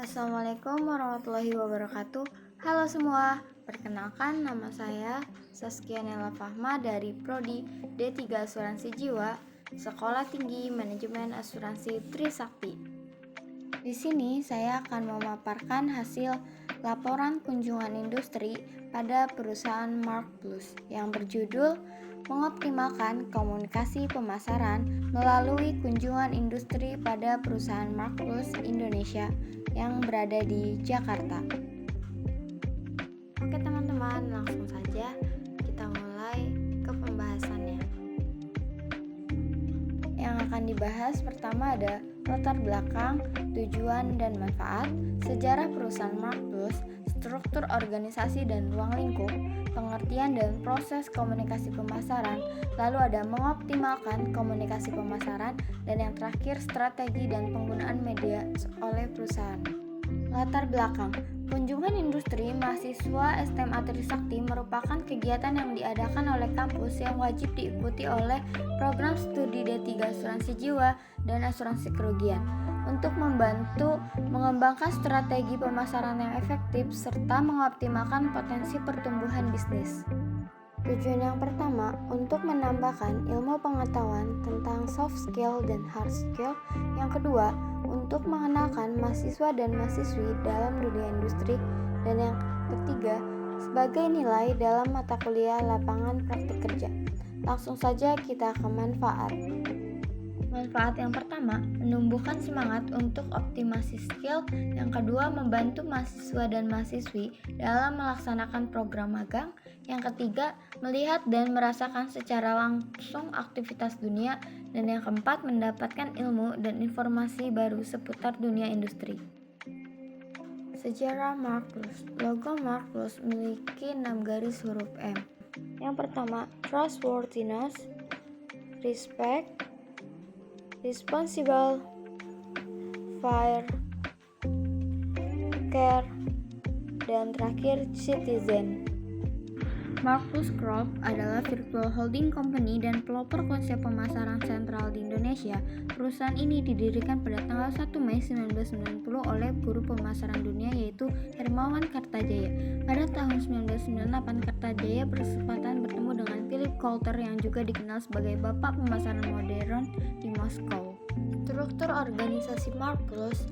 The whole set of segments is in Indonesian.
Assalamualaikum warahmatullahi wabarakatuh. Halo semua, perkenalkan nama saya Saskia Nela Fahma dari Prodi D3 Asuransi Jiwa, Sekolah Tinggi Manajemen Asuransi Trisakti. Di sini saya akan memaparkan hasil laporan kunjungan industri pada perusahaan Mark Plus yang berjudul Mengoptimalkan Komunikasi Pemasaran melalui kunjungan industri pada perusahaan Mark Plus Indonesia yang berada di Jakarta. Oke teman-teman, langsung saja kita mulai ke pembahasannya. Yang akan dibahas pertama ada latar belakang, tujuan dan manfaat, sejarah perusahaan Mark Plus, struktur organisasi dan ruang lingkup, pengertian dan proses komunikasi pemasaran, lalu ada mengoptimalkan komunikasi pemasaran, dan yang terakhir strategi dan penggunaan media oleh perusahaan. Latar belakang, kunjungan industri mahasiswa SMA Trisakti merupakan kegiatan yang diadakan oleh kampus yang wajib diikuti oleh program studi D3 Asuransi Jiwa dan Asuransi Kerugian untuk membantu mengembangkan strategi pemasaran yang efektif serta mengoptimalkan potensi pertumbuhan bisnis. Tujuan yang pertama, untuk menambahkan ilmu pengetahuan tentang soft skill dan hard skill. Yang kedua, untuk mengenalkan mahasiswa dan mahasiswi dalam dunia industri. Dan yang ketiga, sebagai nilai dalam mata kuliah lapangan praktik kerja. Langsung saja kita ke manfaat. Manfaat yang pertama, menumbuhkan semangat untuk optimasi skill. Yang kedua, membantu mahasiswa dan mahasiswi dalam melaksanakan program magang. Yang ketiga, melihat dan merasakan secara langsung aktivitas dunia. Dan yang keempat, mendapatkan ilmu dan informasi baru seputar dunia industri. Sejarah Mark Plus. Logo Mark Plus memiliki 6 garis huruf M. Yang pertama, trustworthiness, respect, responsible, fair, care, dan terakhir citizen. Mark Plus Group adalah virtual holding company dan pelopor konsep pemasaran sentral di Indonesia. Perusahaan ini didirikan pada tanggal 1 Mei 1990 oleh guru pemasaran dunia yaitu Hermawan Kartajaya. Pada tahun 1998, Kartajaya berkesempatan bertemu dengan Philip Coulter yang juga dikenal sebagai bapak pemasaran modern di Moskow. Struktur organisasi Mark Plus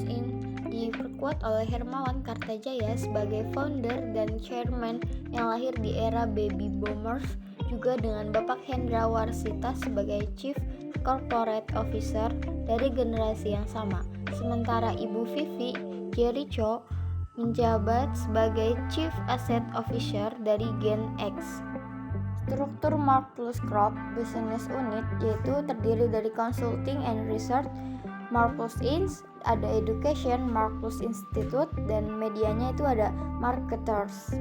Inc. diperkuat oleh Hermawan Kartajaya sebagai founder dan chairman yang lahir di era baby boomers, juga dengan Bapak Hendra Warsita sebagai Chief Corporate Officer dari generasi yang sama. Sementara Ibu Vivi Jericho menjabat sebagai Chief Asset Officer dari Gen X. Struktur Mark Plus Group Business Unit yaitu terdiri dari Consulting and Research, Mark Plus Inc., ada Education, Mark Plus Institute, dan medianya itu ada Marketers.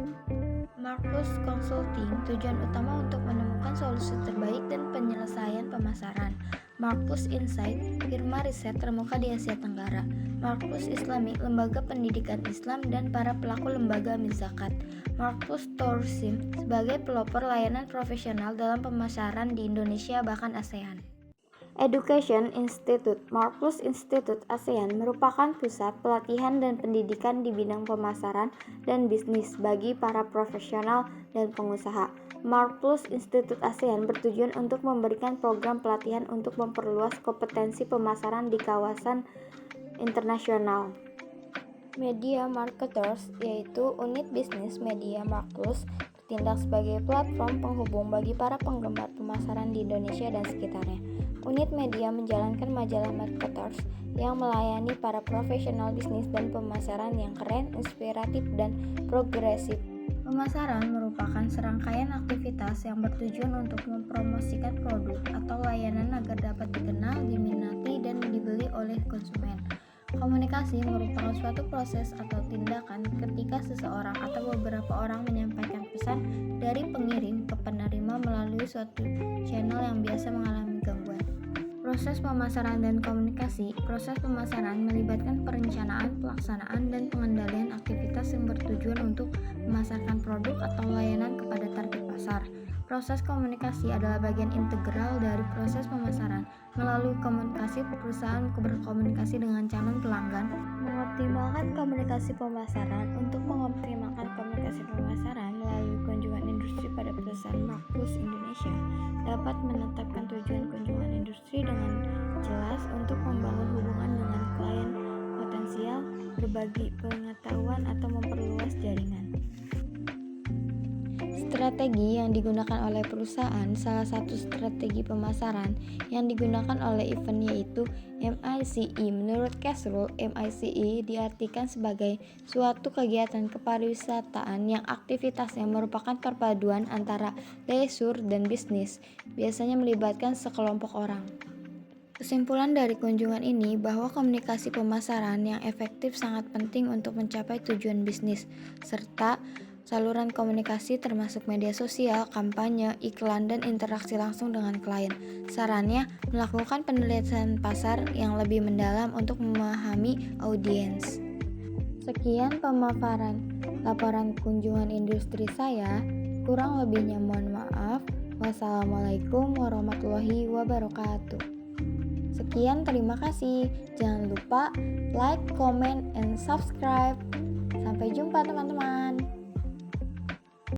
Mark Plus Consulting tujuan utama untuk menemukan solusi terbaik dan penyelesaian pemasaran. Mark Plus Insight, firma riset termuka di Asia Tenggara. Mark Plus Islamic, lembaga pendidikan Islam dan para pelaku lembaga zakat. Mark Plus Tourism, sebagai pelopor layanan profesional dalam pemasaran di Indonesia bahkan ASEAN. Education Institute, Mark Plus Institute ASEAN merupakan pusat pelatihan dan pendidikan di bidang pemasaran dan bisnis bagi para profesional dan pengusaha. Mark Plus Institute ASEAN bertujuan untuk memberikan program pelatihan untuk memperluas kompetensi pemasaran di kawasan internasional. Media Marketers, yaitu unit bisnis media Mark Plus, bertindak sebagai platform penghubung bagi para penggemar pemasaran di Indonesia dan sekitarnya. Unit media menjalankan majalah Marketers yang melayani para profesional bisnis dan pemasaran yang keren, inspiratif, dan progresif. Pemasaran merupakan serangkaian aktivitas yang bertujuan untuk mempromosikan produk atau layanan agar dapat dikenal, diminati, dan dibeli oleh konsumen. Komunikasi merupakan suatu proses atau tindakan ketika seseorang atau beberapa orang menyampaikan pesan dari pengirim ke penerima melalui suatu channel yang biasa mengalami gangguan. Proses pemasaran dan komunikasi. Proses pemasaran melibatkan perencanaan, pelaksanaan, dan pengendalian aktivitas yang bertujuan untuk memasarkan produk atau layanan kepada target pasar. Proses komunikasi adalah bagian integral dari proses pemasaran. Melalui komunikasi, perusahaan berkomunikasi dengan calon pelanggan, Semangat komunikasi pemasaran. Untuk mengoptimalkan komunikasi pemasaran melalui kunjungan industri pada perusahaan Markus Indonesia dapat menetapkan tujuan kunjungan industri dengan jelas untuk membangun hubungan dengan klien potensial, berbagi pengetahuan atau memperluas jaringan. Strategi yang digunakan oleh perusahaan. Salah satu strategi pemasaran yang digunakan oleh event yaitu MICE. Menurut Casserole, MICE diartikan sebagai suatu kegiatan kepariwisataan yang aktivitasnya merupakan perpaduan antara leisure dan bisnis, biasanya melibatkan sekelompok orang. Kesimpulan dari kunjungan ini bahwa komunikasi pemasaran yang efektif sangat penting untuk mencapai tujuan bisnis, serta saluran komunikasi termasuk media sosial, kampanye, iklan, dan interaksi langsung dengan klien. Sarannya, melakukan penelitian pasar yang lebih mendalam untuk memahami audiens. Sekian pemaparan laporan kunjungan industri saya. Kurang lebihnya mohon maaf. Wassalamualaikum warahmatullahi wabarakatuh. Sekian, terima kasih. Jangan lupa like, comment, and subscribe. Sampai jumpa teman-teman.